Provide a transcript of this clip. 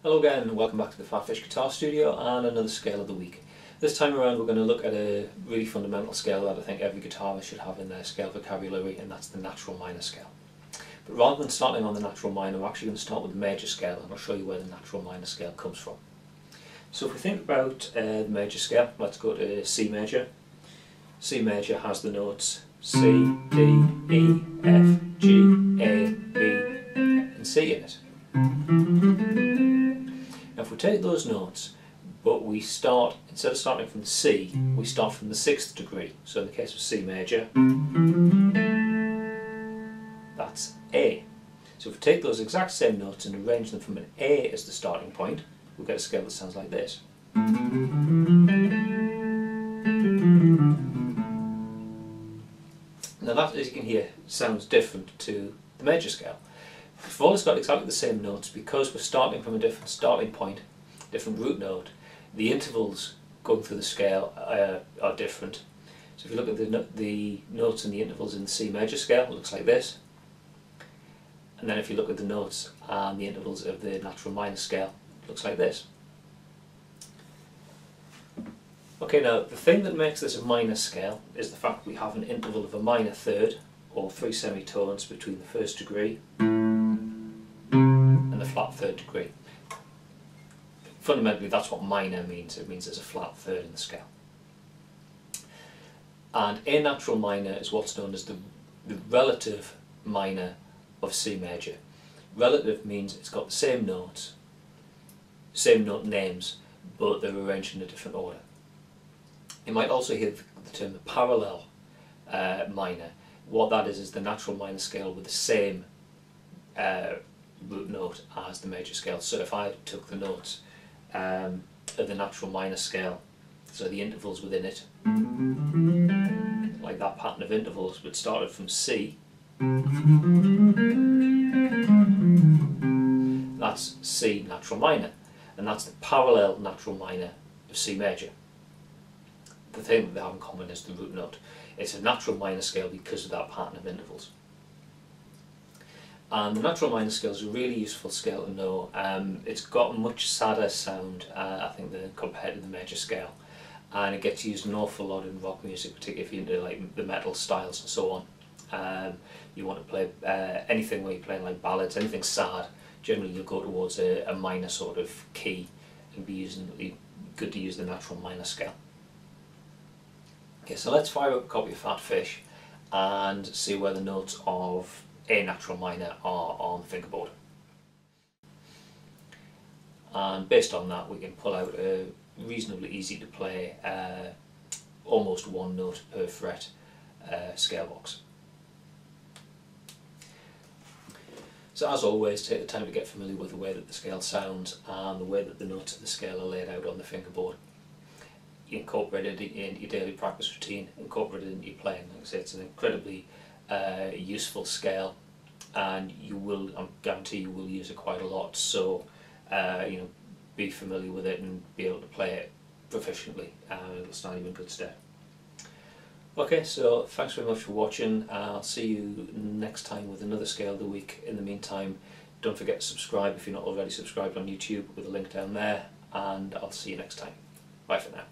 Hello again and welcome back to the PhatPhish Guitar Studio and another scale of the week. This time around we're going to look at a really fundamental scale that I think every guitarist should have in their scale vocabulary, and that's the natural minor scale. But rather than starting on the natural minor, we're actually going to start with the major scale, and I'll show you where the natural minor scale comes from. So if we think about the major scale, let's go to C major. C major has the notes C, D, E, F, G, A, B and C in it. Now if we take those notes, but we start, instead of starting from C, we start from the 6th degree. So in the case of C major, that's A. So if we take those exact same notes and arrange them from an A as the starting point, we'll get a scale that sounds like this. Now that, as you can hear, sounds different to the major scale. We've always got exactly the same notes because we're starting from a different starting point, different root note. The intervals going through the scale are different. So if you look at the notes and the intervals in the C major scale, it looks like this. And then if you look at the notes and the intervals of the natural minor scale, it looks like this. Okay, now the thing that makes this a minor scale is the fact we have an interval of a minor third, or 3 semitones between the 1st degree and the flat 3rd degree. Fundamentally that's what minor means. It means there's a flat third in the scale. And a natural minor is what's known as the relative minor of C major. Relative means it's got the same notes, same note names, but they're arranged in a different order. You might also hear the term the parallel minor. What that is the natural minor scale with the same root note as the major scale. So if I took the notes of the natural minor scale, so the intervals within it, like that pattern of intervals, but started from C, that's C natural minor, and that's the parallel natural minor of C major. The thing that they have in common is the root note. It's a natural minor scale because of that pattern of intervals. And the natural minor scale is a really useful scale to know. It's got a much sadder sound, I think, compared to the major scale, and it gets used an awful lot in rock music, particularly if you're into like the metal styles and so on. You want to play anything where you're playing like ballads, anything sad. Generally, you'll go towards a minor sort of key, and be good to use the natural minor scale. Okay, so let's fire up a copy of PhatPhish and see where the notes of A natural minor are on the fingerboard. And based on that we can pull out a reasonably easy to play, almost one note per fret scale box. So as always, take the time to get familiar with the way that the scale sounds and the way that the notes of the scale are laid out on the fingerboard. You incorporate it into your daily practice routine, incorporate it into your playing. Like I say, it's an incredibly useful scale, and you will, I guarantee you will use it quite a lot, so be familiar with it and be able to play it proficiently. It'll stand you in good stead. Okay, so thanks very much for watching. I'll see you next time with another scale of the week. In the meantime, don't forget to subscribe if you're not already subscribed on YouTube, with a link down there, and I'll see you next time. Bye for now.